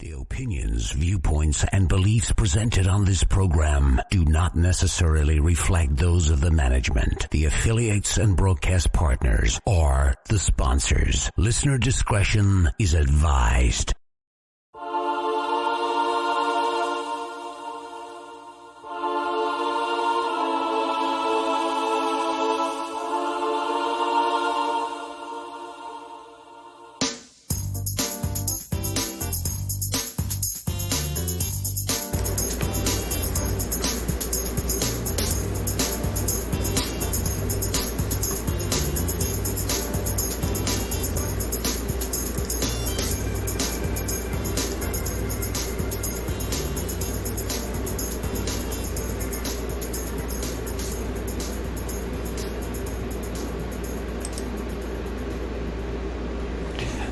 The opinions, viewpoints, and beliefs presented on this program do not necessarily reflect those of the management, the affiliates and broadcast partners, or the sponsors. Listener discretion is advised.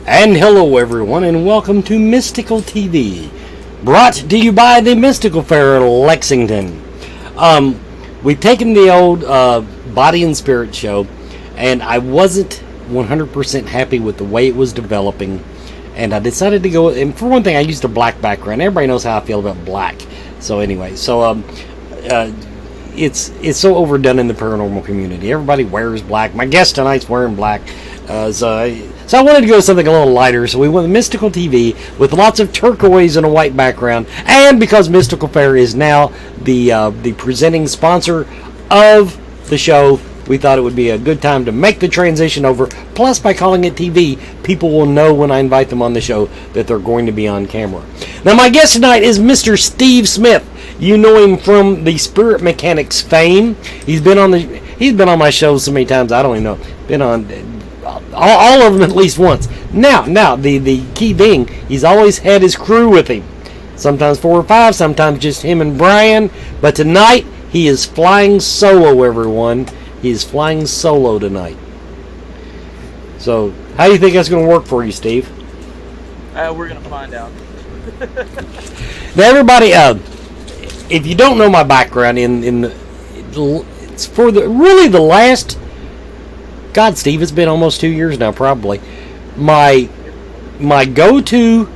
And hello everyone, and welcome to Mystical TV, brought to you by the Mystical Fair Lexington. We've taken the old Body and Spirit show, and I wasn't 100% happy with the way it was developing, and I decided to go, and for one thing, I used a black background. Everybody knows how I feel about black. So anyway, it's so overdone in the paranormal community. Everybody wears black. My guest tonight's wearing black. So I wanted to go with something a little lighter, so we went with Mystical TV with lots of turquoise and a white background. And because Mystical Fair is now the presenting sponsor of the show, we thought it would be a good time to make the transition over. Plus, by calling it TV, people will know when I invite them on the show that they're going to be on camera. Now, my guest tonight is Mr. Steve Smith. You know him from the Spirit Mechanics fame. He's been on my show so many times I don't even know. Been on all of them at least once. Now, the key being, he's always had his crew with him. Sometimes 4 or 5, sometimes just him and Brian. But tonight, he is flying solo, everyone. He is flying solo tonight. So, how do you think that's going to work for you, Steve? We're going to find out. Now, everybody, if you don't know my background, it's for the last... God, Steve, it's been almost 2 years now, probably. My go-to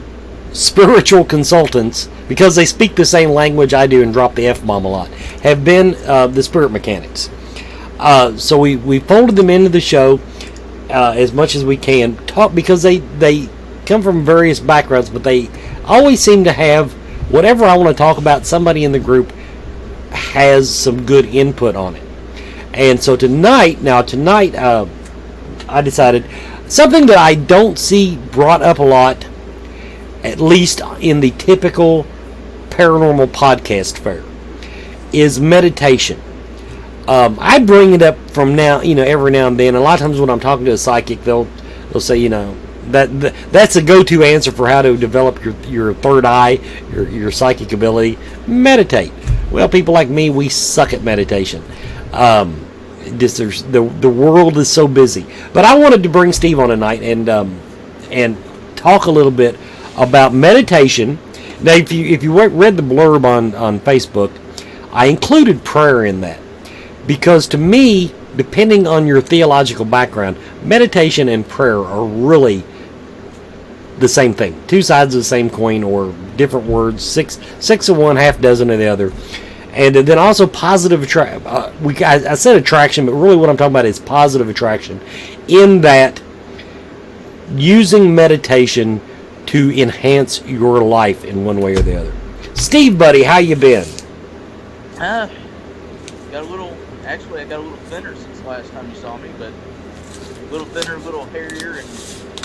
spiritual consultants, because they speak the same language I do and drop the F-bomb a lot, have been the Spirit Mechanics. So we folded them into the show as much as we can, because they come from various backgrounds, but they always seem to have, whatever I want to talk about, somebody in the group has some good input on it. And so tonight, I decided something that I don't see brought up a lot, at least in the typical paranormal podcast fair, is meditation. I bring it up from every now and then. A lot of times when I'm talking to a psychic, they'll say, that's a go-to answer for how to develop your third eye, your psychic ability. Meditate. Well, people like me, we suck at meditation. The world is so busy. But I wanted to bring Steve on tonight and talk a little bit about meditation. Now, if you read the blurb on Facebook, I included prayer in that. Because to me, depending on your theological background, meditation and prayer are really the same thing. Two sides of the same coin, or different words, six of one, half dozen of the other. And then also positive attraction. I said attraction, but really what I'm talking about is positive attraction. In that, using meditation to enhance your life in one way or the other. Steve, buddy, how you been? I got a little thinner since the last time you saw me, but a little thinner, a little hairier, and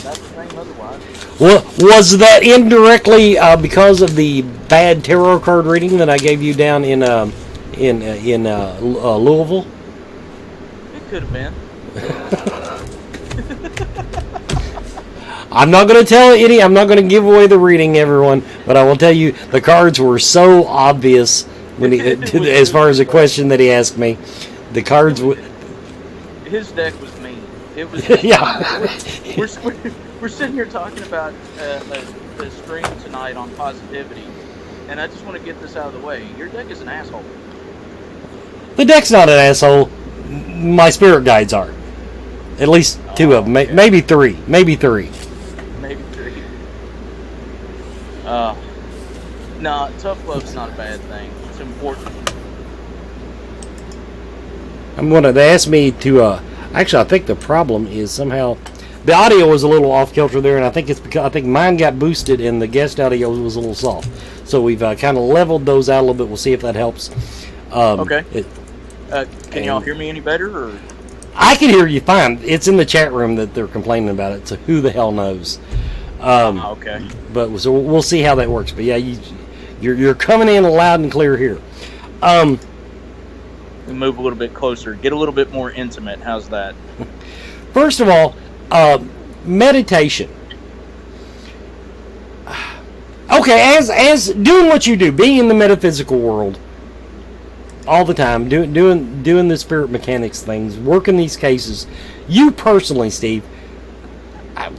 not the same otherwise. Well, was that indirectly because of the bad tarot card reading that I gave you down in Louisville? It could have been. I'm not going to tell any. I'm not going to give away the reading, everyone. But I will tell you, the cards were so obvious when as far as the question that he asked me. The cards. His deck was mean. It was. Yeah. We're sitting here talking about the stream tonight on positivity, and I just want to get this out of the way. Your deck is an asshole. The deck's not an asshole. My spirit guides are. At least two of them. Maybe three. Maybe three. No, tough love's not a bad thing. It's important. They asked me to, actually, I think the problem is somehow, the audio was a little off kilter there, and I think it's because, I think mine got boosted and the guest audio was a little soft. So we've kind of leveled those out a little bit. We'll see if that helps. Okay. Can y'all hear me any better? Or? I can hear you fine. It's in the chat room that they're complaining about it, so who the hell knows? Okay. But so we'll see how that works. But yeah, you're coming in loud and clear here. We move a little bit closer, get a little bit more intimate. How's that? First of all, meditation. Okay, as doing what you do, being in the metaphysical world all the time, doing the spirit mechanics things, working these cases. You personally, Steve.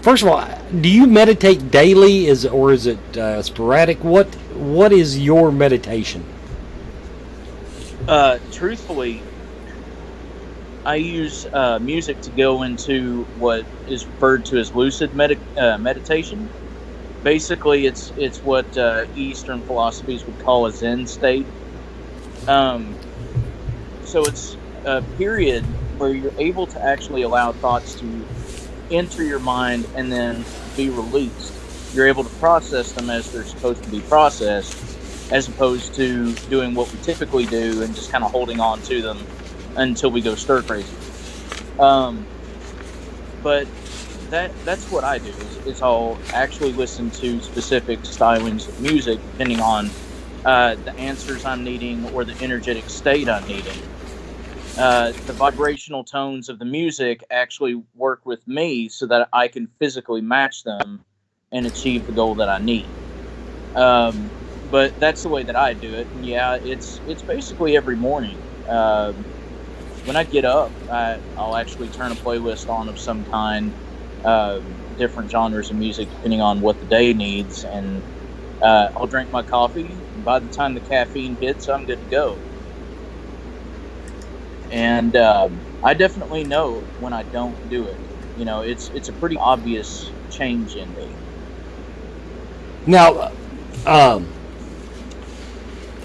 First of all, do you meditate daily, or is it sporadic? What is your meditation? Truthfully, I use music to go into what is referred to as lucid meditation. Basically, it's what Eastern philosophies would call a Zen state. So it's a period where you're able to actually allow thoughts to enter your mind and then be released. You're able to process them as they're supposed to be processed, as opposed to doing what we typically do and just kind of holding on to them until we go stir crazy. But that's what I do. Is I'll actually listen to specific stylings of music depending on the answers I'm needing or the energetic state I'm needing. The vibrational tones of the music actually work with me so that I can physically match them and achieve the goal that I need. But that's the way that I do it. And yeah, it's basically every morning. When I get up, I'll actually turn a playlist on of some kind, different genres of music depending on what the day needs, and I'll drink my coffee. And by the time the caffeine hits, I'm good to go. And I definitely know when I don't do it. You know, it's a pretty obvious change in me. Now,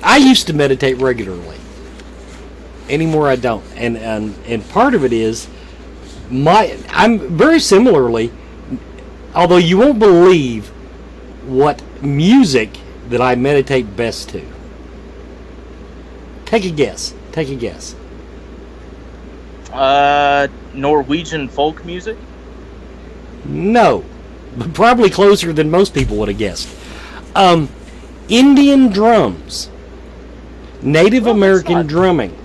I used to meditate regularly. Anymore, I don't. And part of it is I'm very similarly, although you won't believe what music that I meditate best to. Take a guess. Norwegian folk music? No, but probably closer than most people would have guessed. Indian drums. Native American drumming.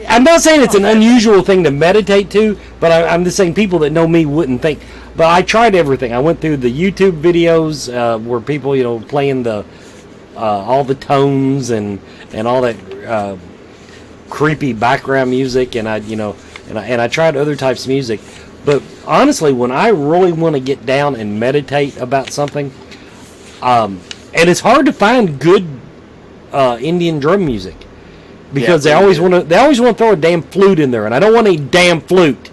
I'm not saying it's an unusual thing to meditate to, but I'm just saying people that know me wouldn't think. But I tried everything. I went through the YouTube videos where people, playing the all the tones and all that creepy background music, and I tried other types of music. But honestly, when I really want to get down and meditate about something, and it's hard to find good Indian drum music. Because they always want to throw a damn flute in there, and I don't want any damn flute.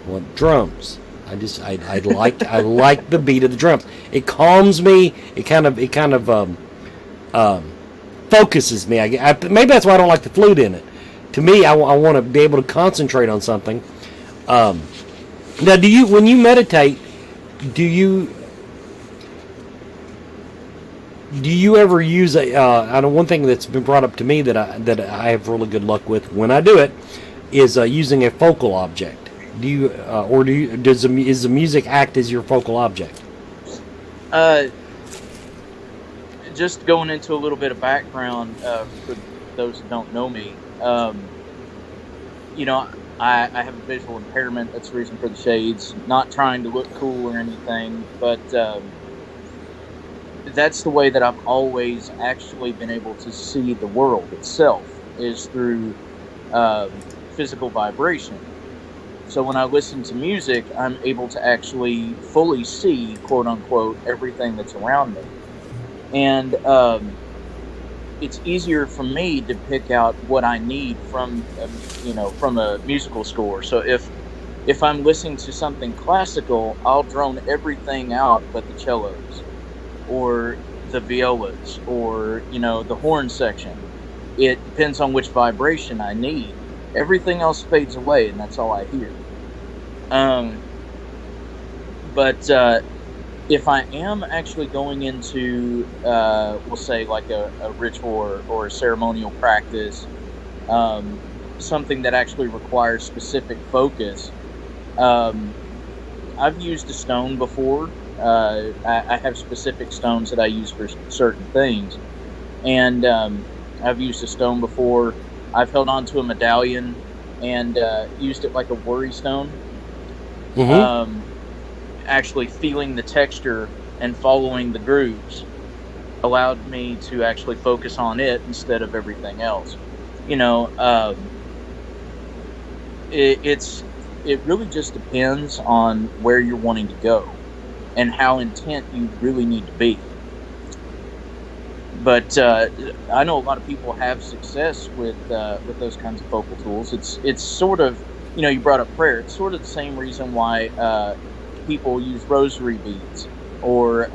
I want drums. I like the beat of the drums. It calms me. It kind of focuses me. Maybe that's why I don't like the flute in it. To me, I want to be able to concentrate on something. Now, when you meditate, do you ever use I know one thing that's been brought up to me that I have really good luck with when I do it is using a focal object. Does the music act as your focal object? Just going into a little bit of background for those who don't know me, I have a visual impairment. That's the reason for the shades. Not trying to look cool or anything, but that's the way that I've always actually been able to see the world itself, is through physical vibration. So when I listen to music, I'm able to actually fully see, quote unquote, everything that's around me. And it's easier for me to pick out what I need from a musical score. So if I'm listening to something classical, I'll drone everything out but the cellos. Or the violas or, the horn section. It depends on which vibration I need. Everything else fades away, and that's all I hear. But if I am actually going into, we'll say, like a ritual or a ceremonial practice, something that actually requires specific focus, I've used a stone before. I have specific stones that I use for certain things. And I've used a stone before. I've held on to a medallion and used it like a worry stone. Mm-hmm. Actually feeling the texture and following the grooves allowed me to actually focus on it instead of everything else. It really just depends on where you're wanting to go and how intent you really need to be. But I know a lot of people have success with those kinds of focal tools. It's sort of, you brought up prayer. It's sort of the same reason why people use rosary beads or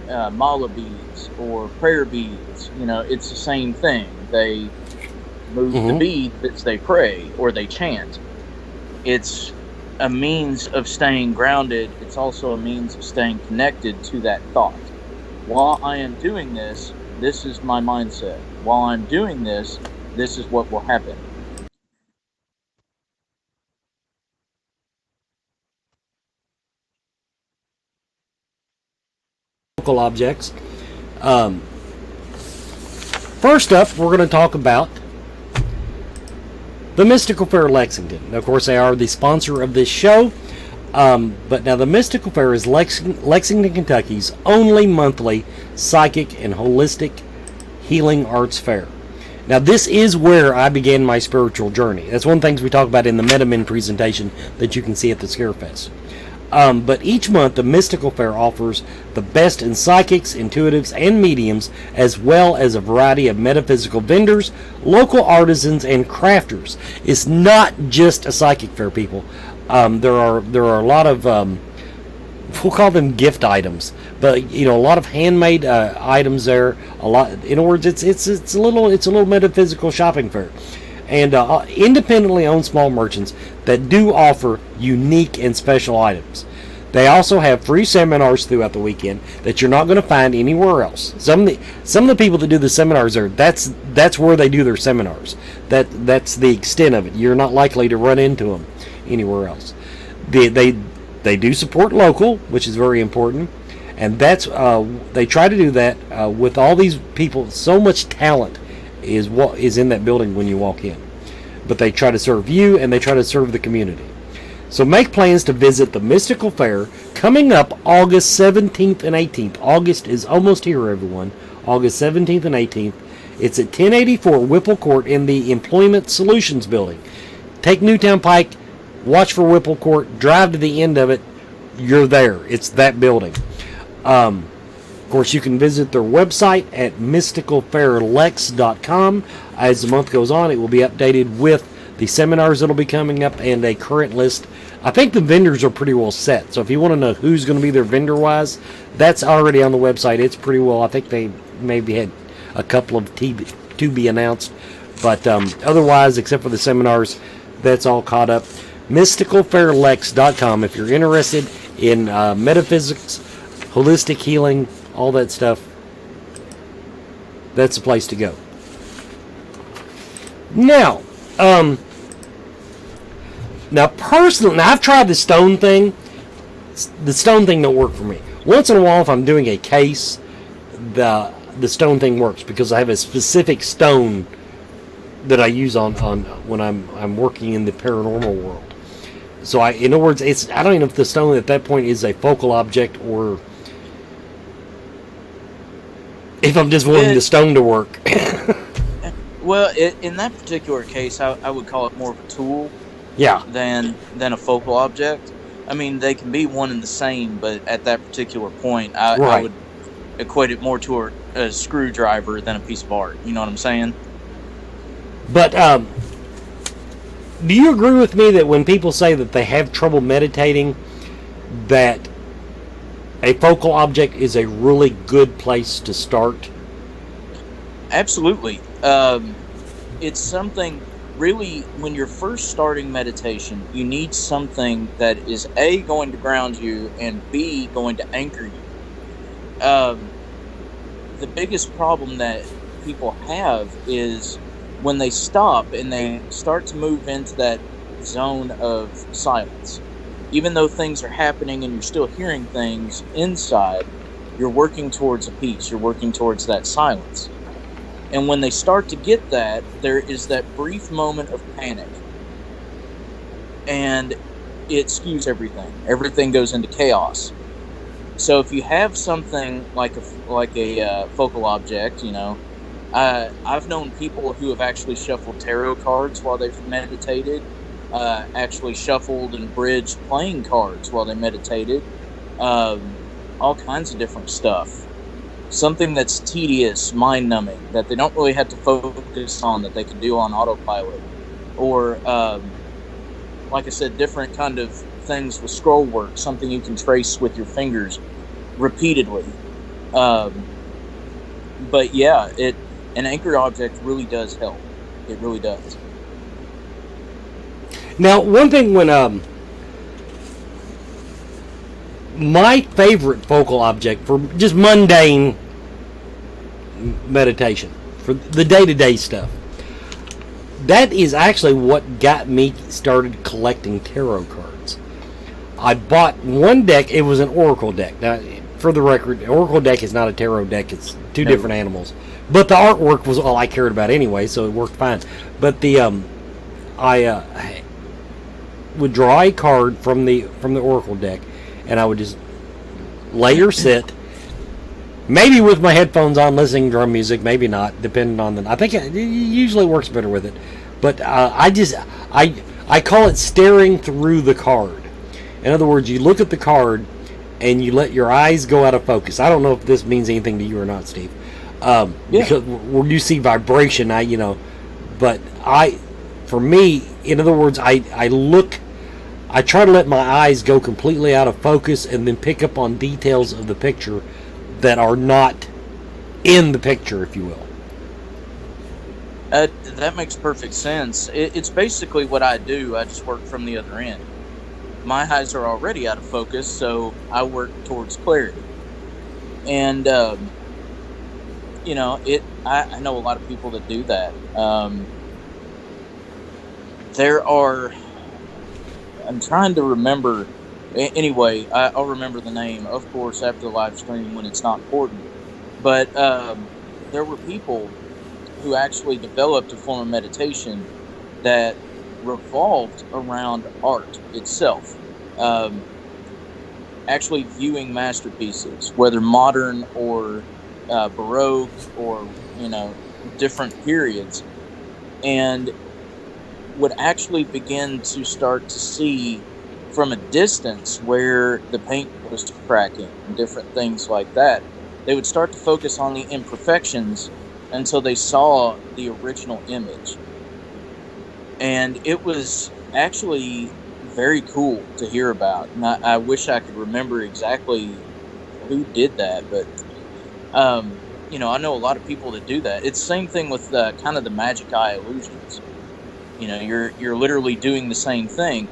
mala beads or prayer beads. It's the same thing. They move the bead as they pray or they chant. It's a means of staying grounded. It's also a means of staying connected to that thought. While I am doing this, this is my mindset. While I'm doing this, this is what will happen. Local objects. First up, we're going to talk about the Mystical Fair Lexington. Of course, they are the sponsor of this show. But now the Mystical Fair is Lexington, Kentucky's only monthly psychic and holistic healing arts fair. Now this is where I began my spiritual journey. That's one of the things we talk about in the MetaMin presentation that you can see at the Scarefest. But each month the Mystical Fair offers the best in psychics, intuitives, and mediums, as well as a variety of metaphysical vendors, local artisans, and crafters. It's not just a psychic fair, people. There are a lot of we'll call them gift items, but a lot of handmade items there. A lot, in other words, it's a little metaphysical shopping fair, and independently owned small merchants that do offer unique and special items. They also have free seminars throughout the weekend that you're not going to find anywhere else. Some of the people that do the seminars there, that's where they do their seminars. That's the extent of it. You're not likely to run into them anywhere else. They do support local, which is very important, and that's they try to do that with all these people. So much talent is what is in that building when you walk in, but they try to serve you and they try to serve the community. So make plans to visit the Mystical Fair coming up August 17th and 18th. August is almost here, everyone. August 17th and 18th. It's at 1084 Whipple Court in the Employment Solutions Building. Take Newtown Pike, watch for Whipple Court, drive to the end of it. You're there. It's that building. Of course, you can visit their website at mysticalfairlex.com. As the month goes on, it will be updated with the seminars that will be coming up and a current list. I think the vendors are pretty well set. So if you want to know who's going to be there vendor-wise, that's already on the website. It's pretty well. I think they maybe had a couple of to be announced. But otherwise, except for the seminars, that's all caught up. mysticalfairlex.com if you're interested in metaphysics, holistic healing, all that stuff. That's the place to go. Now, personally, I've tried the stone thing. The stone thing don't work for me. Once in a while, if I'm doing a case, the stone thing works because I have a specific stone that I use on when I'm working in the paranormal world. So in other words, I don't even know if the stone at that point is a focal object or if I'm just wanting the stone to work. Well, in that particular case, I would call it more of a tool, than a focal object. I mean, they can be one and the same, but at that particular point, I would equate it more to a screwdriver than a piece of art. You know what I'm saying? But do you agree with me that when people say that they have trouble meditating, that a focal object is a really good place to start? Absolutely. It's something, really, when you're first starting meditation, you need something that is A, going to ground you, and B, going to anchor you. The biggest problem that people have is when they stop and they start to move into that zone of silence. Even though things are happening and you're still hearing things inside, you're working towards a peace, you're working towards that silence. And when they start to get that, there is that brief moment of panic. And it skews everything. Everything goes into chaos. So if you have something like a focal object, I've known people who have actually shuffled tarot cards while they've meditated, actually shuffled and bridged playing cards while they meditated, all kinds of different stuff. Something that's tedious, mind-numbing, that they don't really have to focus on, that they can do on autopilot. Or, like I said, different kind of things with scroll work, something you can trace with your fingers repeatedly. But yeah, an anchor object really does help. It really does. Now, one thing when my favorite focal object for just mundane meditation, for the day-to-day stuff, that is actually what got me started collecting tarot cards. I bought one deck. It was an oracle deck. Now, for the record, an oracle deck is not a tarot deck. It's two different animals. But the artwork was all I cared about anyway, so it worked fine. But I would draw a card from the oracle deck, and I would just lay or sit, maybe with my headphones on, listening to drum music, maybe not, depending on I think it usually works better with it. But I call it staring through the card. In other words, you look at the card and you let your eyes go out of focus. I don't know if this means anything to you or not, Steve. Because when you see vibration, for me, in other words, I try to let my eyes go completely out of focus and then pick up on details of the picture that are not in the picture, if you will. That makes perfect sense. It's basically what I do. I just work from the other end. My eyes are already out of focus, so I work towards clarity. And, I know a lot of people that do that. I'm trying to remember. Anyway, I'll remember the name, of course, after the live stream when it's not important. But there were people who actually developed a form of meditation that revolved around art itself. Actually viewing masterpieces, whether modern or Baroque or, different periods, and would actually begin to start to see from a distance where the paint was cracking and different things like that. They would start to focus on the imperfections until they saw the original image. And it was actually very cool to hear about. And I wish I could remember exactly who did that, but I know a lot of people that do that. It's the same thing with kind of the magic eye illusions. You're literally doing the same thing.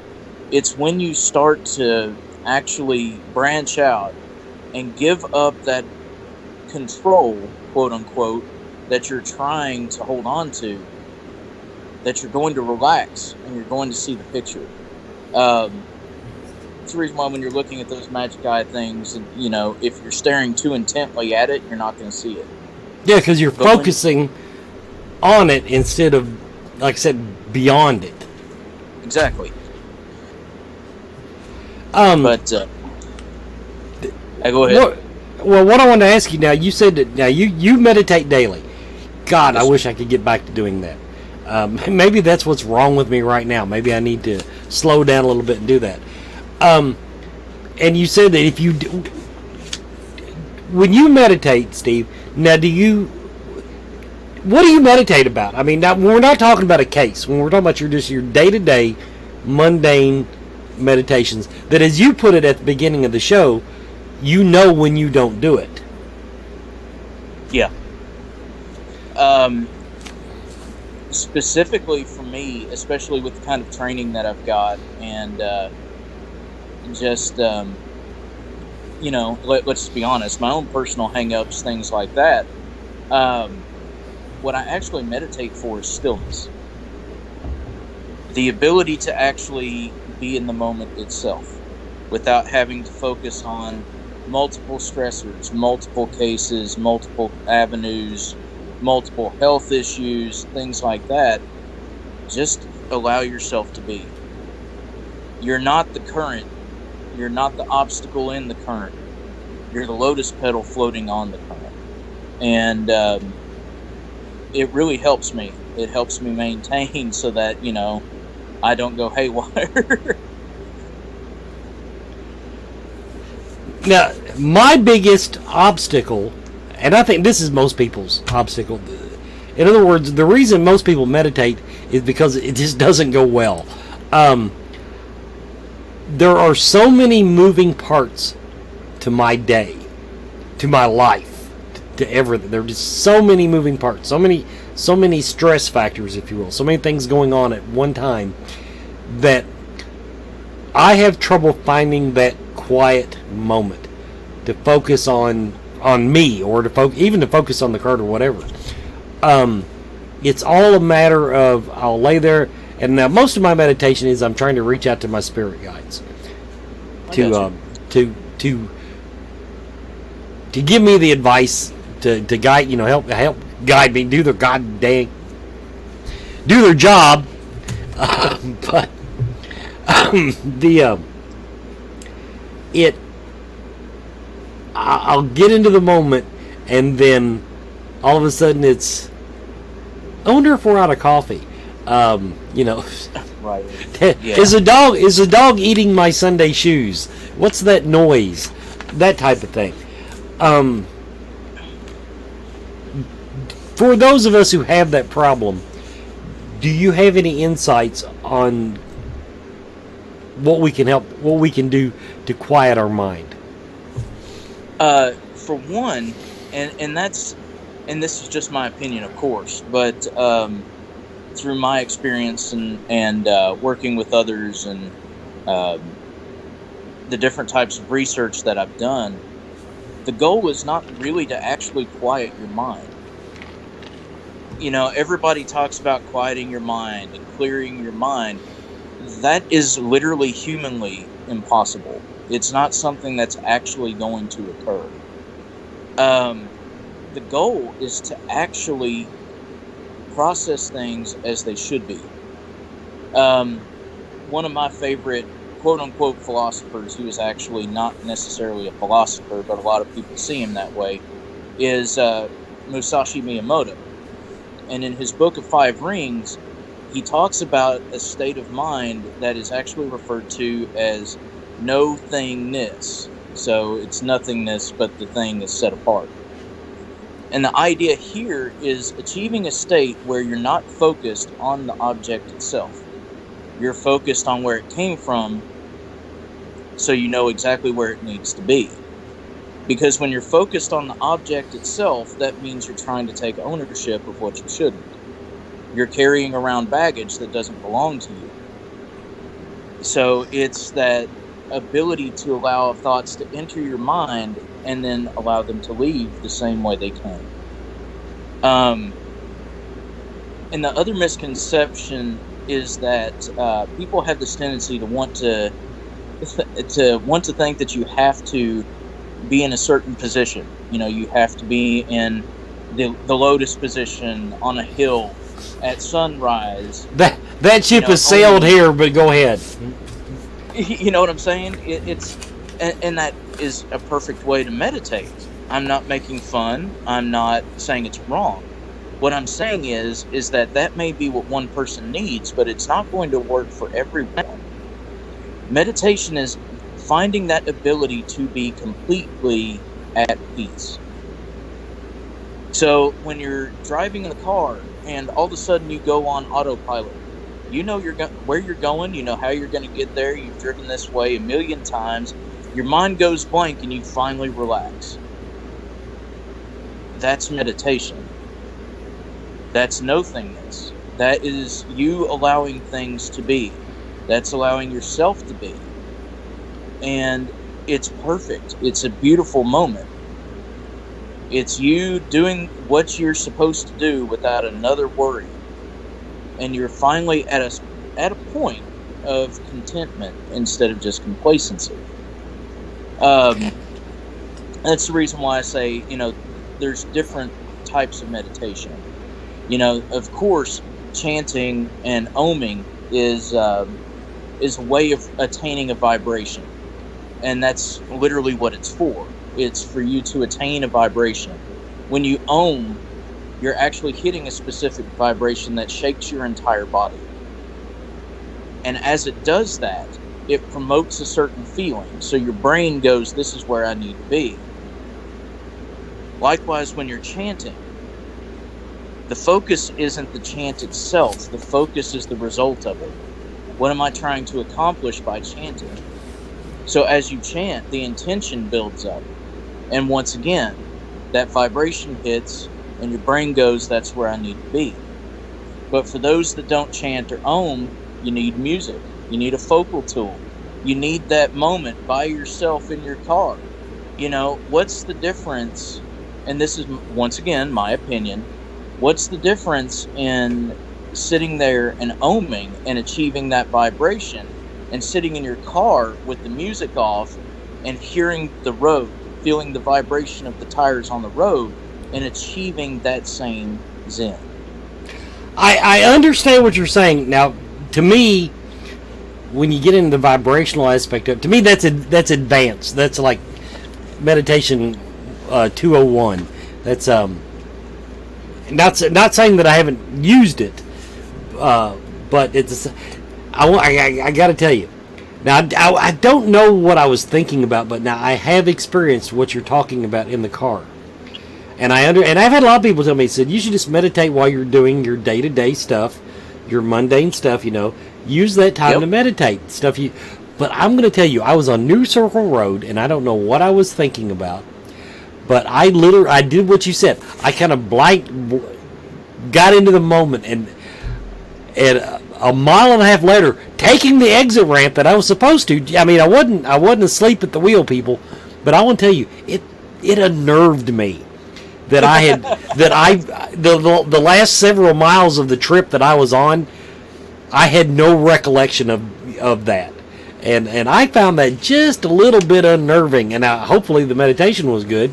It's when you start to actually branch out and give up that control, quote unquote, that you're trying to hold on to, that you're going to relax and you're going to see the picture. It's the reason why when you're looking at those magic eye things, if you're staring too intently at it, you're not going to see it. Yeah, because you're focusing on it instead of, like I said, beyond it. Exactly. Go ahead. Well, what I want to ask you now, you said that now you meditate daily. God, yes. I wish I could get back to doing that. Maybe that's what's wrong with me right now. Maybe I need to slow down a little bit and do that. And you said that if you do, when you meditate, Steve, now what do you meditate about? I mean, now we're not talking about a case. When we're talking about your day-to-day, mundane meditations, that, as you put it at the beginning of the show, you know when you don't do it. Yeah. Specifically for me, especially with the kind of training that I've got, and just let's be honest, my own personal hang-ups, things like that. What I actually meditate for is stillness. The ability to actually be in the moment itself without having to focus on multiple stressors, multiple cases, multiple avenues, multiple health issues, things like that. Just allow yourself to be. You're not the current. You're not the obstacle in the current. You're the lotus petal floating on the current. And it really helps me. It helps me maintain so that, I don't go haywire. Now, my biggest obstacle, and I think this is most people's obstacle, in other words, the reason most people meditate is because it just doesn't go well. There are so many moving parts to my day, to my life, to everything. There are just so many moving parts, so many stress factors, if you will, so many things going on at one time, that I have trouble finding that quiet moment to focus on me, or even to focus on the card or whatever. It's all a matter of I'll lay there, and now most of my meditation is I'm trying to reach out to my spirit guides to give me the advice, to guide, help guide me, do their job. But I'll get into the moment, and then all of a sudden I wonder if we're out of coffee. Right. Yeah. Is a dog eating my Sunday shoes? What's that noise? That type of thing. For those of us who have that problem, do you have any insights on what we can do to quiet our mind? For one, and this is just my opinion, of course, but through my experience and working with others and the different types of research that I've done, the goal is not really to actually quiet your mind. Everybody talks about quieting your mind and clearing your mind. That is literally humanly impossible. It's not something that's actually going to occur. The goal is to actually process things as they should be. One of my favorite quote-unquote philosophers, who is actually not necessarily a philosopher, but a lot of people see him that way, is Musashi Miyamoto. And in his book of 5 Rings, he talks about a state of mind that is actually referred to as no-thingness. So it's nothingness, but the thing is set apart. And the idea here is achieving a state where you're not focused on the object itself. You're focused on where it came from, so you know exactly where it needs to be. Because when you're focused on the object itself, that means you're trying to take ownership of what you shouldn't. You're carrying around baggage that doesn't belong to you. So it's that ability to allow thoughts to enter your mind and then allow them to leave the same way they came. And the other misconception is that people have this tendency to want to think that you have to be in a certain position. You have to be in the lotus position on a hill at sunrise. That ship has sailed here, but go ahead. You know what I'm saying? And that is a perfect way to meditate. I'm not making fun. I'm not saying it's wrong. What I'm saying is that may be what one person needs, but it's not going to work for everyone. Meditation is finding that ability to be completely at peace. So when you're driving in the car and all of a sudden you go on autopilot, you know where you're going, you know how you're going to get there, you've driven this way a million times, Your mind goes blank and you finally relax. That's meditation. That's nothingness. That is you allowing things to be. That's allowing yourself to be. And it's perfect. It's a beautiful moment. It's you doing what you're supposed to do without another worry. And you're finally at a point of contentment instead of just complacency. That's the reason why I say, there's different types of meditation. Of course, chanting and oming is a way of attaining a vibration. And that's literally what it's for. It's for you to attain a vibration. When you ohm, you're actually hitting a specific vibration that shakes your entire body. And as it does that, it promotes a certain feeling. So your brain goes, this is where I need to be. Likewise, when you're chanting, the focus isn't the chant itself. The focus is the result of it. What am I trying to accomplish by chanting? So as you chant, the intention builds up. And once again, that vibration hits and your brain goes, that's where I need to be. But for those that don't chant or ohm, you need music. You need a focal tool. You need that moment by yourself in your car. What's the difference? And this is, once again, my opinion. What's the difference in sitting there and ohming and achieving that vibration and sitting in your car with the music off and hearing the road, feeling the vibration of the tires on the road and achieving that same zen? I understand what you're saying. Now, to me, when you get into the vibrational aspect of it, to me that's advanced. That's like meditation 201. That's not saying that I haven't used it, but it's I got to tell you. Now I don't know what I was thinking about, but now I have experienced what you're talking about in the car. And and I've had a lot of people tell me, said you should just meditate while you're doing your day-to-day stuff, your mundane stuff, use that time to meditate but I'm going to tell you, I was on New Circle Road and I don't know what I was thinking about, but I did what you said. I kind of got into the moment, and a mile and a half later, taking the exit ramp that I was supposed to. I mean, I wasn't asleep at the wheel, people, but I want to tell you, it unnerved me that I had the last several miles of the trip that I was on, I had no recollection of that, and I found that just a little bit unnerving. And hopefully the meditation was good,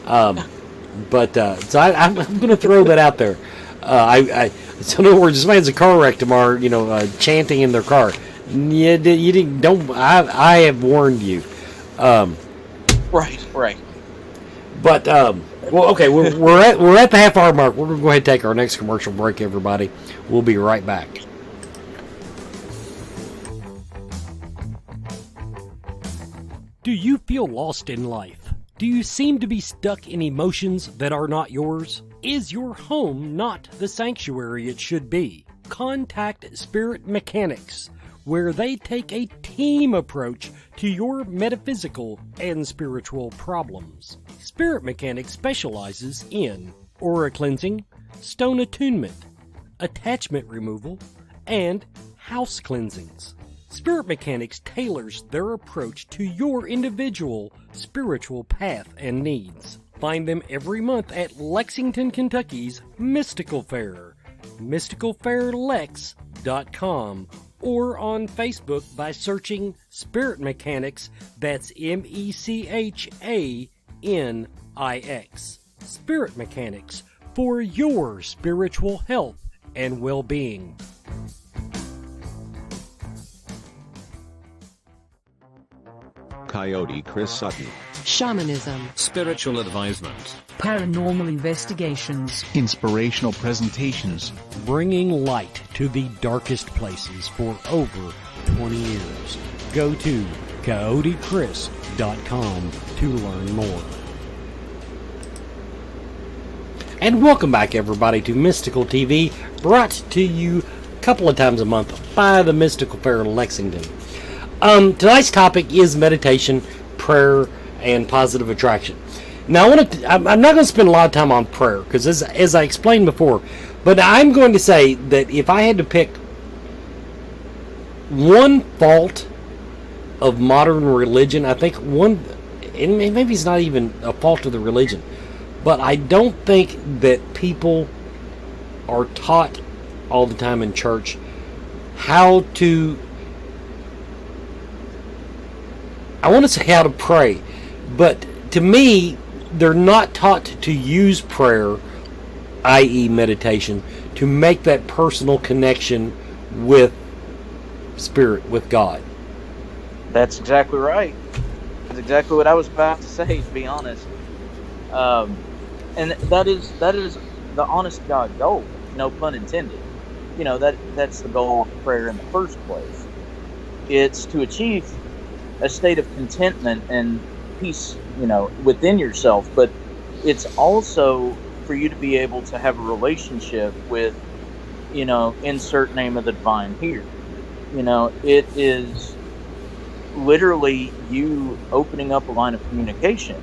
but so I'm going to throw that out there. So in other words, this man's a car wreck tomorrow, chanting in their car. You didn't. Don't. I have warned you. Right. But well, okay, we're at the half-hour mark. We're going to go ahead and take our next commercial break, everybody. We'll be right back. Do you feel lost in life? Do you seem to be stuck in emotions that are not yours? Is your home not the sanctuary it should be? Contact Spirit Mechanics, where they take a team approach to your metaphysical and spiritual problems. Spirit Mechanics specializes in aura cleansing, stone attunement, attachment removal, and house cleansings. Spirit Mechanics tailors their approach to your individual spiritual path and needs. Find them every month at Lexington, Kentucky's Mystical Fair, mysticalfairlex.com, or on Facebook by searching Spirit Mechanics, that's MECHANIX. Spirit Mechanics, for your spiritual health and well-being. Coyote Chris Sutton. Shamanism. Spiritual advisement. Paranormal investigations. Inspirational presentations. Bringing light to the darkest places for over 20 years. Go to coyotechris.com to learn more. And welcome back, everybody, to Mystical TV, brought to you a couple of times a month by the Mystical Fair in Lexington. Tonight's topic is meditation, prayer and positive attraction. Now, I'm not going to spend a lot of time on prayer because, as I explained before, but I'm going to say that if I had to pick one fault of modern religion, I think one, and maybe it's not even a fault of the religion, but I don't think that people are taught all the time in church how to, I want to say how to pray, but to me, they're not taught to use prayer, i.e. meditation, to make that personal connection with Spirit, with God. That's exactly right. That's exactly what I was about to say, to be honest. And that is the honest to God goal, no pun intended. That's the goal of prayer in the first place. It's to achieve a state of contentment and peace, within yourself, but it's also for you to be able to have a relationship with, insert name of the divine here. It is literally you opening up a line of communication.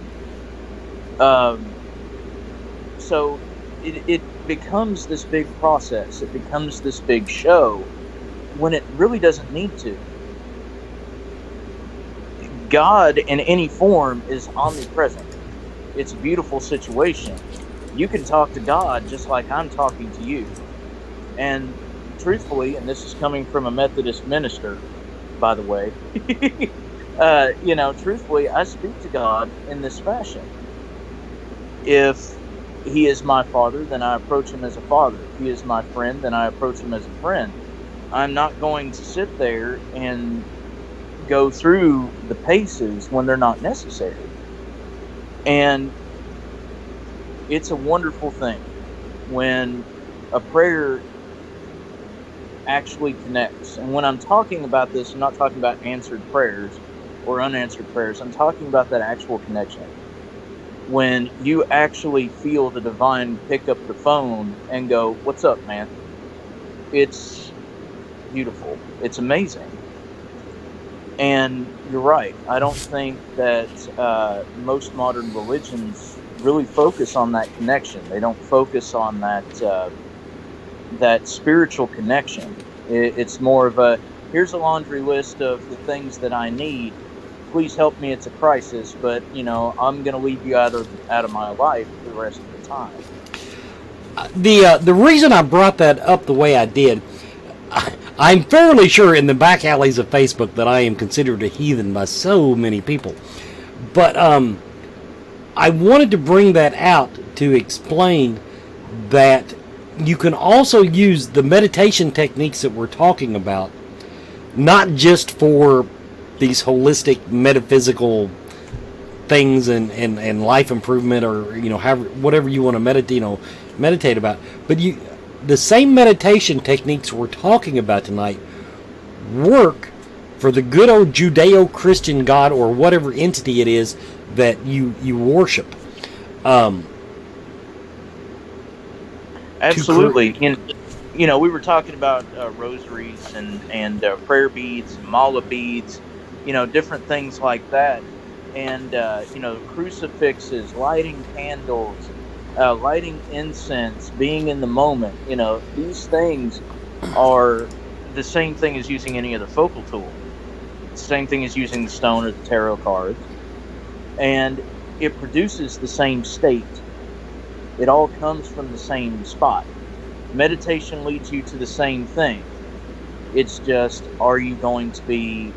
So it becomes this big process. It becomes this big show when it really doesn't need to. God in any form is omnipresent. It's a beautiful situation. You can talk to God just like I'm talking to you. And truthfully, and this is coming from a Methodist minister, by the way, truthfully, I speak to God in this fashion. If He is my Father, then I approach Him as a father. If He is my friend, then I approach Him as a friend. I'm not going to sit there and go through the paces when they're not necessary. And it's a wonderful thing when a prayer actually connects. And when I'm talking about this, I'm not talking about answered prayers or unanswered prayers. I'm talking about that actual connection. When you actually feel the divine pick up the phone and go, "What's up, man?" It's beautiful. It's amazing. And you're right. I don't think that most modern religions really focus on that connection. They don't focus on that spiritual connection. It's more of a, here's a laundry list of the things that I need. Please help me. It's a crisis, but I'm going to leave you out of my life for the rest of the time. The reason I brought that up the way I did, I'm fairly sure in the back alleys of Facebook that I am considered a heathen by so many people. But I wanted to bring that out to explain that you can also use the meditation techniques that we're talking about, not just for these holistic metaphysical things and life improvement, or whatever you want to meditate about, but the same meditation techniques we're talking about tonight work for the good old Judeo-Christian God, or whatever entity it is that you worship. Absolutely. We were talking about rosaries and prayer beads, mala beads, different things like that. And, crucifixes, lighting candles, lighting incense, being in the moment. These things are the same thing as using any of the focal tool. It's the same thing as using the stone or the tarot cards. And it produces the same state. It all comes from the same spot. Meditation leads you to the same thing. It's just, are you going to be,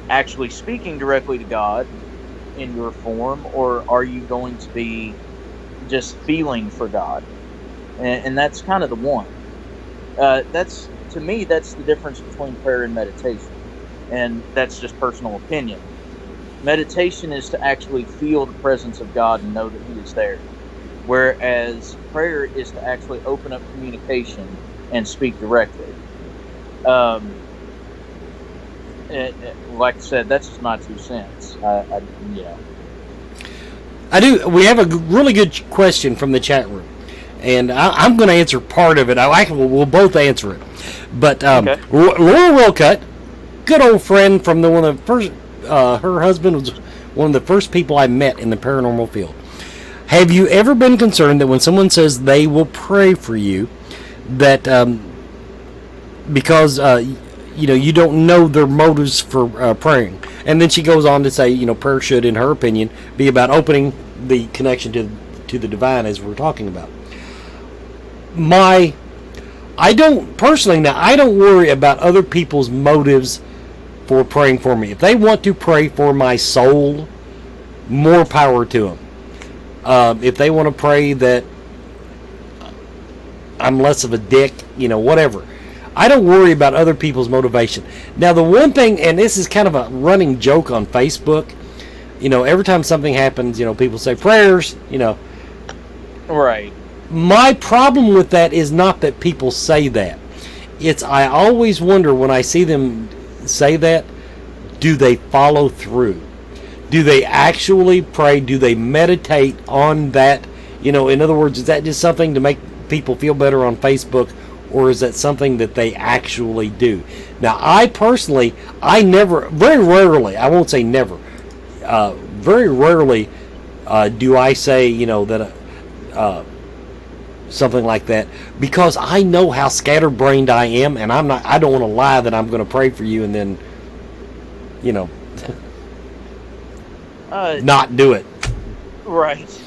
actually speaking directly to God in your form, or are you going to be just feeling for God? And that's kind of the one. To me, that's the difference between prayer and meditation. And that's just personal opinion. Meditation is to actually feel the presence of God and know that He is there. Whereas prayer is to actually open up communication and speak directly. Like I said, that's just my 2 cents. I do. We have a really good question from the chat room, and I'm going to answer part of it. We'll both answer it. But okay. Laura Wilcutt, good old friend from one of the first her husband was one of the first people I met in the paranormal field. Have you ever been concerned that when someone says they will pray for you, that because you don't know their motives for praying? And then she goes on to say, prayer should, in her opinion, be about opening the connection to the divine, as we're talking about. I don't worry about other people's motives for praying for me. If they want to pray for my soul, more power to them. If they want to pray that I'm less of a dick, whatever. I don't worry about other people's motivation. Now, the one thing, and this is kind of a running joke on Facebook, every time something happens, people say prayers, Right. My problem with that is not that people say that. I always wonder when I see them say that, do they follow through? Do they actually pray? Do they meditate on that? In other words, is that just something to make people feel better on Facebook, or is that something that they actually do? Now, I personally, very rarely, I won't say never, very rarely do I say, that something like that, because I know how scatterbrained I am, and I don't want to lie that I'm going to pray for you and then, not do it. Right.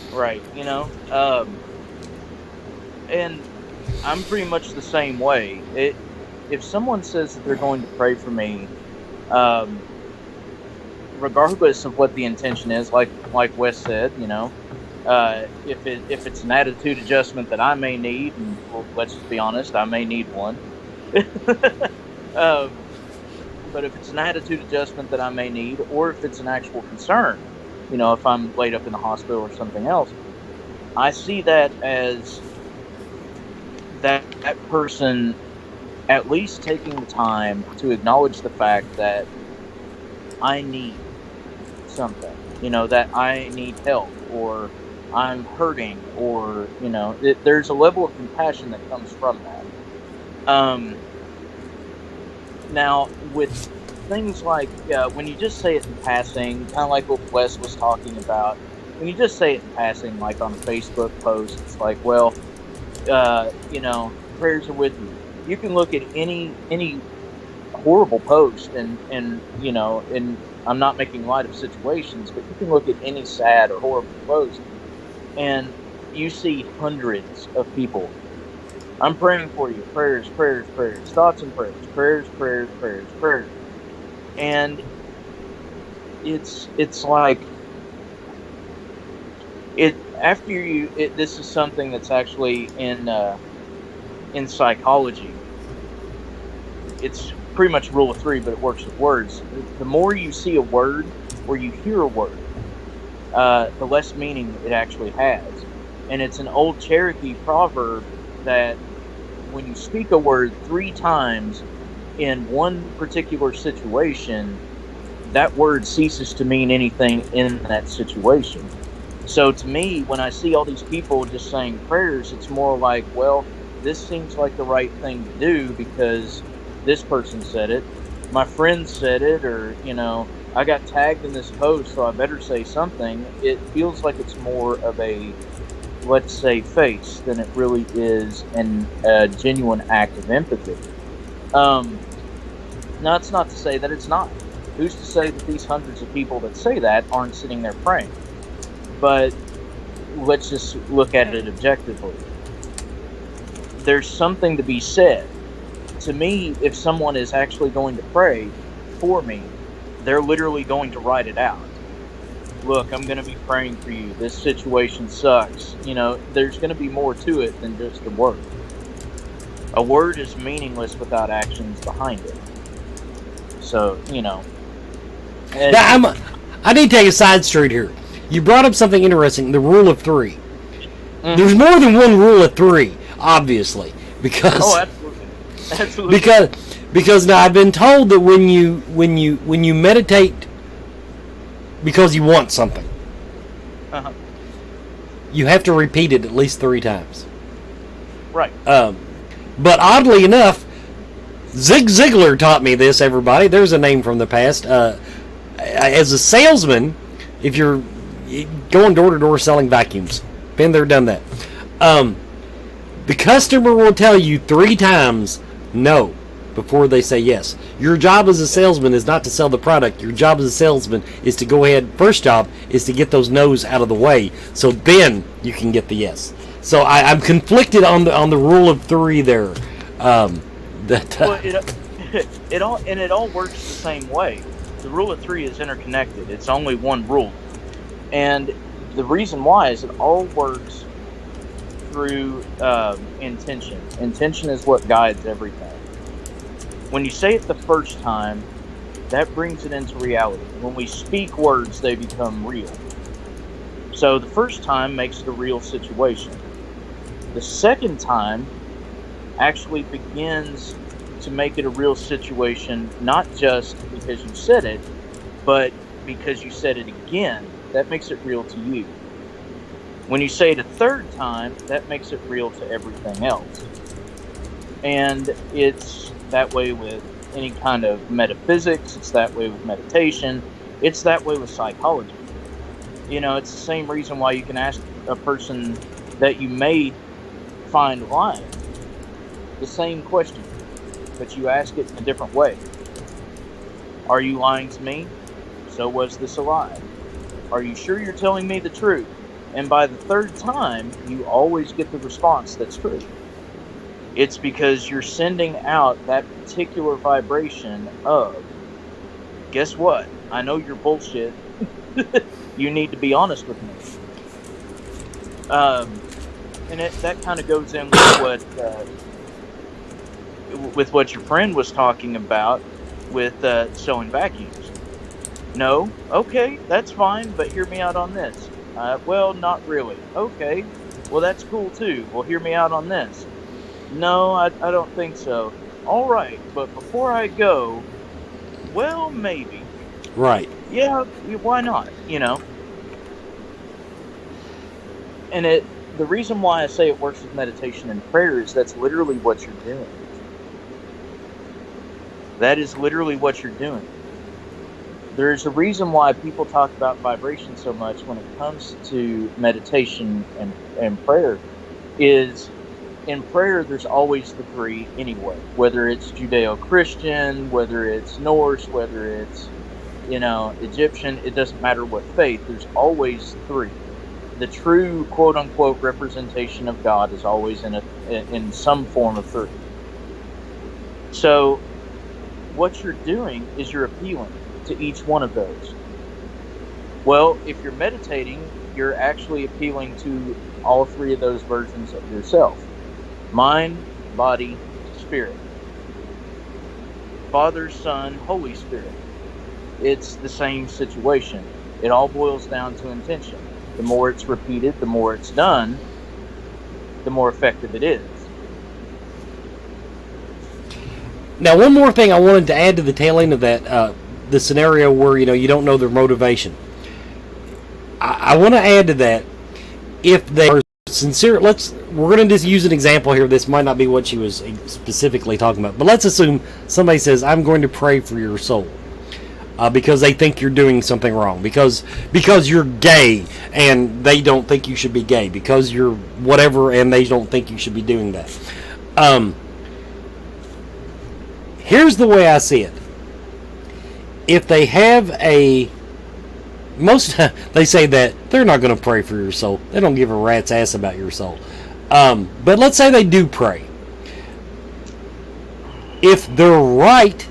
And I'm pretty much the same way. If someone says that they're going to pray for me, regardless of what the intention is, like Wes said, if it's an attitude adjustment that I may need, and let's just be honest, I may need one. But if it's an attitude adjustment that I may need, or if it's an actual concern, if I'm laid up in the hospital or something else, I see that as that person at least taking the time to acknowledge the fact that I need something, that I need help, or I'm hurting, or, there's a level of compassion that comes from that. Now, with things like, when you just say it in passing, kind of like what Wes was talking about, when you just say it in passing, like on a Facebook post, it's like, well, prayers are with you. You can look at any horrible post, and I'm not making light of situations, but you can look at any sad or horrible post, and you see hundreds of people. I'm praying for you. Prayers, prayers, prayers. Thoughts and prayers. Prayers, prayers, prayers, prayers. And it's like this is something that's actually in psychology. It's pretty much rule of three, but it works with words. The more you see a word or you hear a word, the less meaning it actually has. And it's an old Cherokee proverb that when you speak a word 3 times in one particular situation, that word ceases to mean anything in that situation. So to me, when I see all these people just saying prayers, it's more like, well, this seems like the right thing to do because this person said it, my friend said it, or, I got tagged in this post, so I better say something. It feels like it's more of a, let's say, face than it really is a genuine act of empathy. Now, it's not to say that it's not. Who's to say that these hundreds of people that say that aren't sitting there praying? But let's just look at it objectively. There's something to be said. To me, if someone is actually going to pray for me, they're literally going to write it out. Look, I'm going to be praying for you. This situation sucks. There's going to be more to it than just a word. A word is meaningless without actions behind it. So, Now, I need to take a side street here. You brought up something interesting, the rule of 3. Mm-hmm. There's more than one rule of 3, obviously, because absolutely. Because now I've been told that when you meditate because you want something, you have to repeat it at least 3 times. Right. But oddly enough, Zig Ziglar taught me this. Everybody, there's a name from the past. as a salesman, if you're going door to door selling vacuums, been there, done that. The customer will tell you 3 times no before they say yes. Your job as a salesman is not to sell the product. Your job as a salesman is to go ahead. First job is to get those no's out of the way, so then you can get the yes. So I'm conflicted on the rule of 3 there. Well, it all works the same way. The rule of 3 is interconnected. It's only one rule, and the reason why is it all works through intention. Intention is what guides everything. When you say it the first time, that brings it into reality. When we speak words, they become real. So the first time makes it a real situation. The second time actually begins to make it a real situation, not just because you said it, but because you said it again. That makes it real to you. When you say it a third time, that makes it real to everything else. And it's that way with any kind of metaphysics. It's that way with meditation. It's that way with psychology. It's the same reason why you can ask a person that you may find lying the same question, but you ask it in a different way. Are you lying to me? So was this a lie? Are you sure you're telling me the truth? And by the third time, you always get the response that's true. It's because you're sending out that particular vibration of, guess what? I know you're bullshit. You need to be honest with me. And that kind of goes in with what your friend was talking about with selling vacuums. No, okay, that's fine, but hear me out on this. Well, not really. Okay, well, that's cool too. Well, hear me out on this. No, I don't think so. All right, but before I go, well, maybe. Right. Yeah, why not? And the reason why I say it works with meditation and prayer is that's literally what you're doing. That is literally what you're doing. There's a reason why people talk about vibration so much when it comes to meditation and prayer is in prayer there's always the 3 anyway. Whether it's Judeo-Christian, whether it's Norse, whether it's Egyptian, it doesn't matter what faith, there's always 3. The true quote-unquote representation of God is always in some form of 3. So what you're doing is you're appealing to each one of those. Well, if you're meditating, you're actually appealing to all 3 of those versions of yourself. Mind, body, spirit. Father, Son, Holy Spirit. It's the same situation. It all boils down to intention. The more it's repeated, the more it's done, the more effective it is. Now, one more thing I wanted to add to the tail end of that, the scenario where you don't know their motivation. I want to add to that, if they are sincere, we're going to just use an example here. This might not be what she was specifically talking about, but let's assume somebody says, I'm going to pray for your soul. Because they think you're doing something wrong, because you're gay and they don't think you should be gay, because you're whatever and they don't think you should be doing that. Here's the way I see it. If they have they say that they're not going to pray for your soul. They don't give a rat's ass about your soul. But let's say they do pray. If they're right,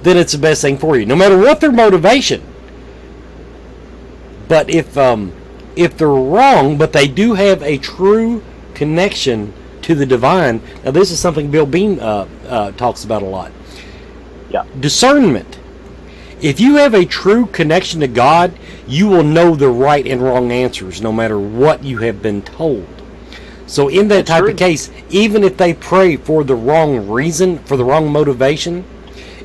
then it's the best thing for you, no matter what their motivation. But if they're wrong, but they do have a true connection to the divine, now this is something Bill Bean talks about a lot. Yeah. Discernment. If you have a true connection to God, you will know the right and wrong answers, no matter what you have been told. So in that type of case, even if they pray for the wrong reason, for the wrong motivation,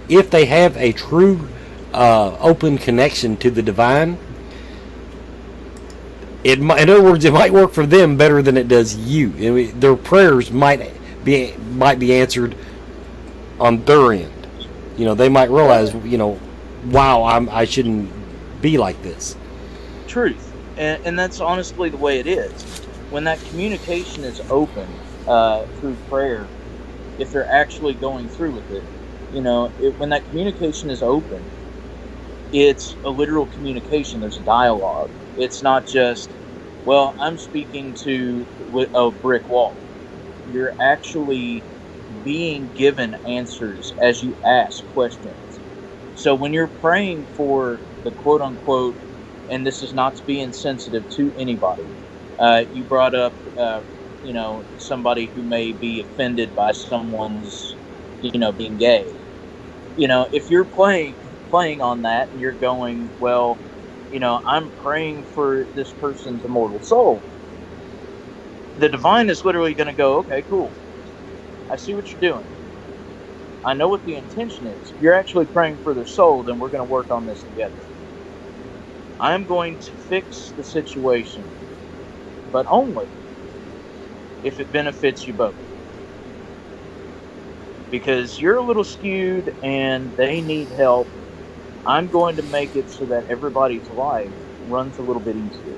if they have a true open connection to the divine, in other words, it might work for them better than it does you. Their prayers might be answered on their end. They might realize, wow, I shouldn't be like this. Truth. And that's honestly the way it is. When that communication is open through prayer, if they're actually going through with it, when that communication is open, it's a literal communication. There's a dialogue. It's not just, well, I'm speaking to a brick wall. You're actually being given answers as you ask questions. So when you're praying for the quote unquote, and this is not to be insensitive to anybody, you brought up, somebody who may be offended by someone's, being gay. If you're playing on that and you're going, well, I'm praying for this person's immortal soul, the divine is literally going to go, okay, cool. I see what you're doing. I know what the intention is. If you're actually praying for their soul, then we're going to work on this together. I'm going to fix the situation, but only if it benefits you both. Because you're a little skewed and they need help, I'm going to make it so that everybody's life runs a little bit easier.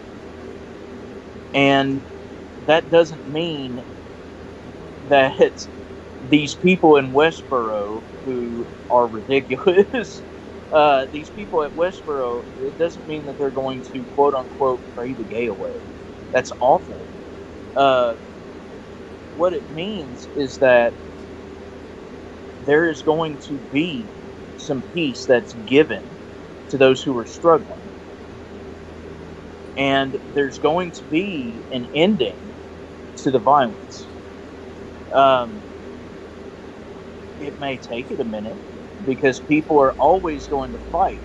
And that doesn't mean that these people in Westboro who are ridiculous, these people at Westboro, it doesn't mean that they're going to quote unquote pray the gay away. That's awful. What it means is that there is going to be some peace that's given to those who are struggling. And there's going to be an ending to the violence. It may take it a minute because people are always going to fight.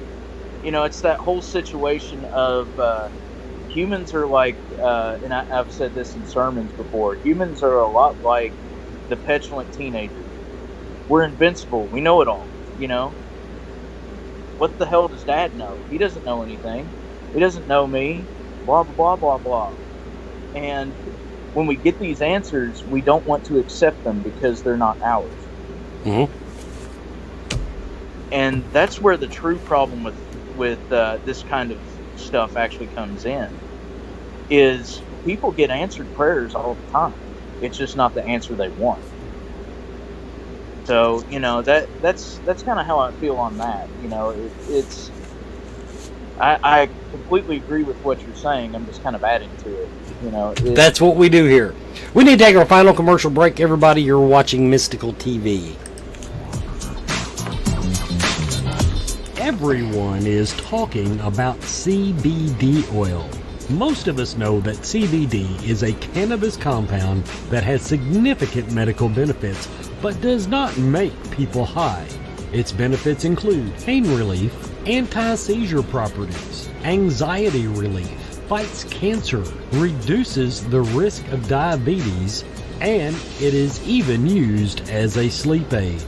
It's that whole situation of humans are like, and I've said this in sermons before, humans are a lot like the petulant teenager. We're invincible. We know it all, What the hell does Dad know? He doesn't know anything. He doesn't know me. Blah, blah, blah, blah, blah. And when we get these answers, we don't want to accept them because they're not ours. Mm-hmm. And that's where the true problem with this kind of stuff actually comes in, is people get answered prayers all the time. It's just not the answer they want. So, that's kind of how I feel on that. I completely agree with what you're saying. I'm just kind of adding to it. That's what we do here. We need to take our final commercial break. Everybody, you're watching Mystical TV. Everyone is talking about CBD oil. Most of us know that CBD is a cannabis compound that has significant medical benefits, but does not make people high. Its benefits include pain relief, anti-seizure properties, anxiety relief, fights cancer, reduces the risk of diabetes, and it is even used as a sleep aid.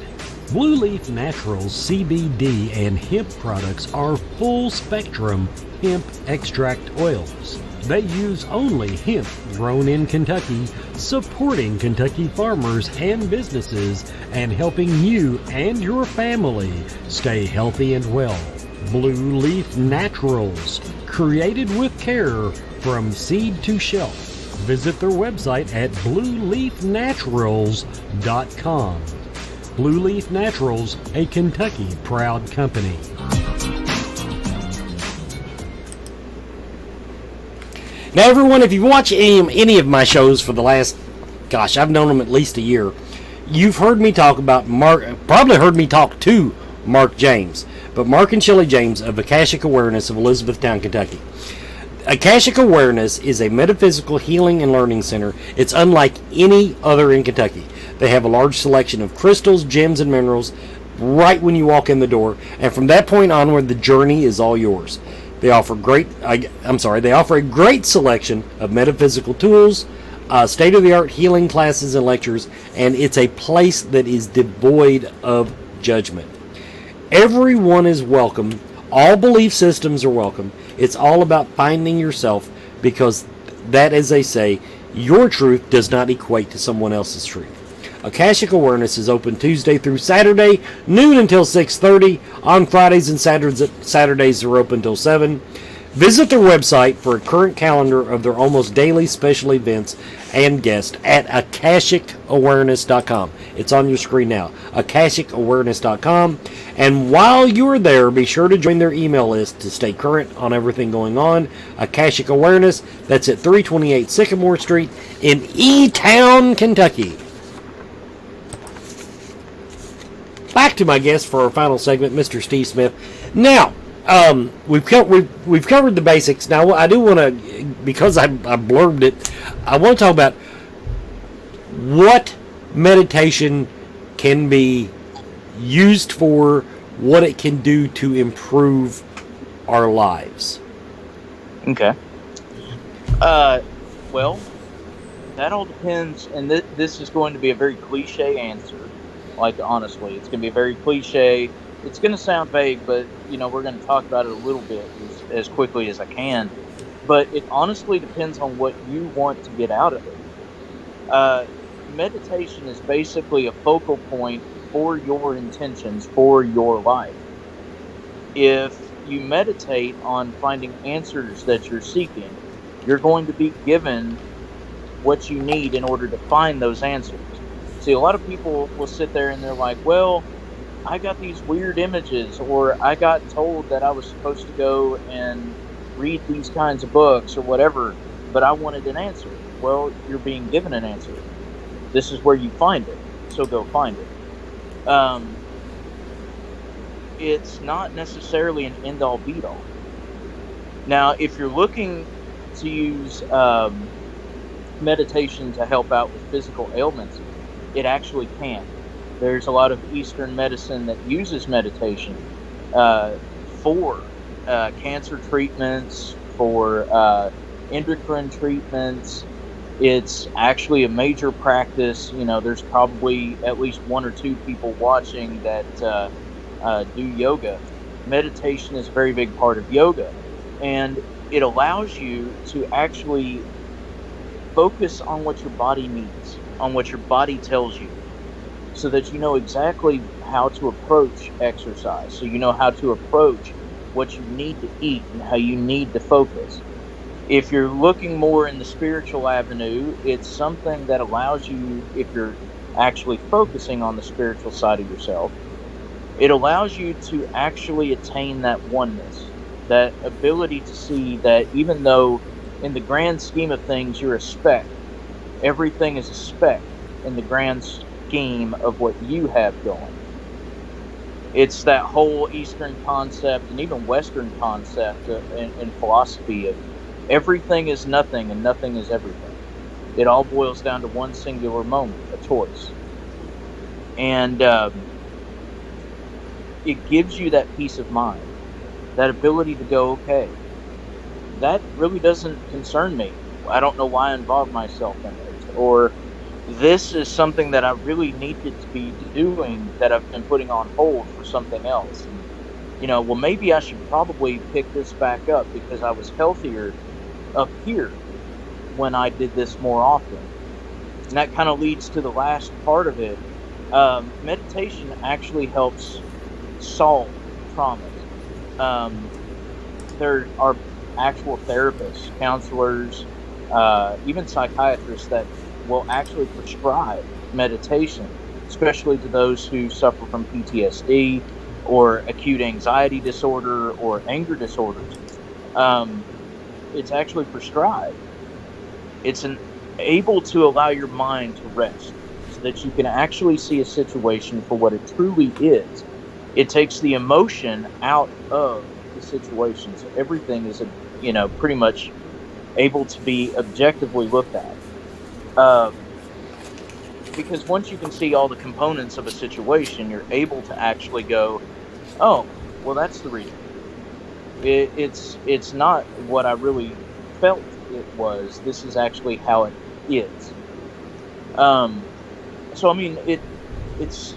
Blue Leaf Naturals CBD and hemp products are full-spectrum hemp extract oils. They use only hemp grown in Kentucky, supporting Kentucky farmers and businesses and helping you and your family stay healthy and well. Blue Leaf Naturals, created with care from seed to shelf. Visit their website at blueleafnaturals.com. Blue Leaf Naturals, a Kentucky proud company. Now, everyone, if you watch any of my shows for the last, I've known them at least a year, you've heard me talk about probably heard me talk to Mark James, but Mark and Shelley James of Akashic Awareness of Elizabethtown, Kentucky. Akashic Awareness is a metaphysical healing and learning center. It's unlike any other in Kentucky. They have a large selection of crystals, gems, and minerals right when you walk in the door, and from that point onward, the journey is all yours. They offer They offer a great selection of metaphysical tools, state-of-the-art healing classes and lectures, and it's a place that is devoid of judgment. Everyone is welcome. All belief systems are welcome. It's all about finding yourself, because that, as they say, your truth does not equate to someone else's truth. Akashic Awareness is open Tuesday through Saturday, noon until 6:30. On Fridays and Saturdays, they're open until 7. Visit their website for a current calendar of their almost daily special events and guests at AkashicAwareness.com. It's on your screen now, AkashicAwareness.com. And while you're there, be sure to join their email list to stay current on everything going on. Akashic Awareness, that's at 328 Sycamore Street in E-Town, Kentucky. Back to my guest for our final segment, Mr. Steve Smith. Now, we've covered the basics. Now, I do want to, because I blurbed it, I want to talk about what meditation can be used for, what it can do to improve our lives. Okay. Well, that all depends, and this is going to be a very cliche answer. Like, honestly, it's going to be very cliche. It's going to sound vague, but, we're going to talk about it a little bit as quickly as I can. But it honestly depends on what you want to get out of it. Meditation is basically a focal point for your intentions for your life. If you meditate on finding answers that you're seeking, you're going to be given what you need in order to find those answers. See, a lot of people will sit there and they're like, well, I got these weird images, or I got told that I was supposed to go and read these kinds of books or whatever, but I wanted an answer. Well, you're being given an answer. This is where you find it, so go find it. It's not necessarily an end-all, be-all. Now, if you're looking to use meditation to help out with physical ailments, it actually can. There's a lot of Eastern medicine that uses meditation for cancer treatments, for endocrine treatments. It's actually a major practice. There's probably at least one or two people watching that do yoga. Meditation is a very big part of yoga, and it allows you to actually focus on what your body needs, on what your body tells you, so that you know exactly how to approach exercise, so you know how to approach what you need to eat and how you need to focus. If you're looking more in the spiritual avenue, it's something that allows you, if you're actually focusing on the spiritual side of yourself, it allows you to actually attain that oneness, that ability to see that even though in the grand scheme of things you're a speck, everything is a speck in the grand scheme of what you have going. It's that whole Eastern concept and even Western concept in philosophy of everything is nothing and nothing is everything. It all boils down to one singular moment, a choice. And it gives you that peace of mind, that ability to go, okay, that really doesn't concern me. I don't know why I involve myself in it. Or this is something that I really needed to be doing that I've been putting on hold for something else. And, well, maybe I should probably pick this back up because I was healthier up here when I did this more often. And that kind of leads to the last part of it. Meditation actually helps solve traumas. There are actual therapists, counselors, even psychiatrists that will actually prescribe meditation, especially to those who suffer from PTSD or acute anxiety disorder or anger disorders. It's actually prescribed. It's able to allow your mind to rest so that you can actually see a situation for what it truly is. It takes the emotion out of the situation, so everything is, pretty much able to be objectively looked at. Because once you can see all the components of a situation, you're able to actually go, oh, well, that's the reason. It's not what I really felt it was. This is actually how it is. So, I mean, it's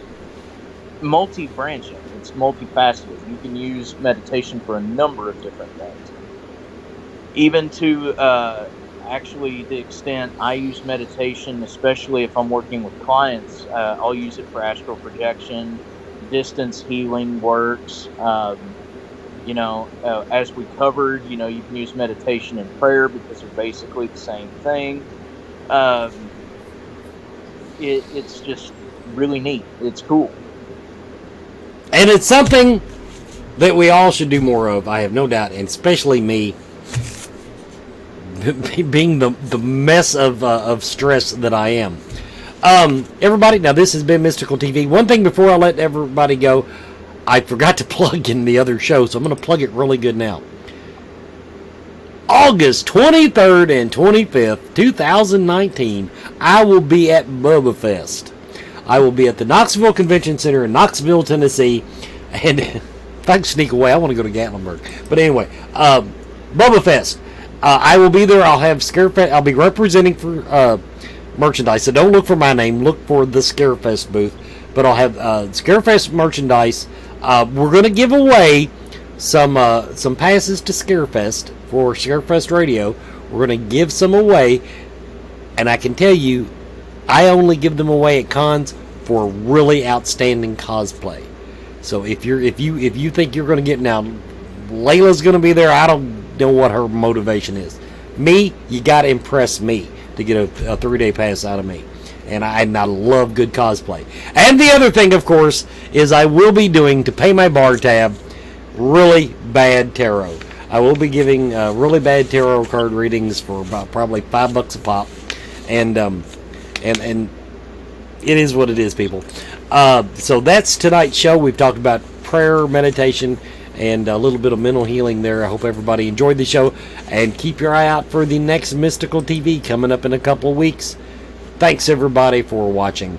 multi-branching. It's multifaceted. You can use meditation for a number of different things. Even to actually, the extent I use meditation, especially if I'm working with clients, I'll use it for astral projection, distance healing works. As we covered, you can use meditation and prayer because they're basically the same thing. It's just really neat. It's cool. And it's something that we all should do more of, I have no doubt, and especially me, being the mess of stress that I am. Everybody, now this has been Mystical TV. One thing before I let everybody go, I forgot to plug in the other show, so I'm going to plug it really good now. August 23rd and 25th, 2019, I will be at Bubba Fest. I will be at the Knoxville Convention Center in Knoxville, Tennessee. And if I can sneak away, I want to go to Gatlinburg. But anyway, Bubba Fest. I will be there. I'll have Scarefest. I'll be representing for merchandise. So don't look for my name. Look for the Scarefest booth. But I'll have Scarefest merchandise. We're going to give away some passes to Scarefest for Scarefest Radio. We're going to give some away. And I can tell you, I only give them away at cons for really outstanding cosplay. So if you think you're going to get, now Layla's going to be there. I don't know what her motivation is. Me, you got to impress me to get a 3-day pass out of me. And I love good cosplay. And the other thing, of course, is I will be doing, to pay my bar tab, really bad tarot. I will be giving really bad tarot card readings for about probably $5 a pop. And it is what it is, people. So that's tonight's show. We've talked about prayer, meditation, and a little bit of mental healing there. I hope everybody enjoyed the show. And keep your eye out for the next Mystical TV coming up in a couple of weeks. Thanks, everybody, for watching.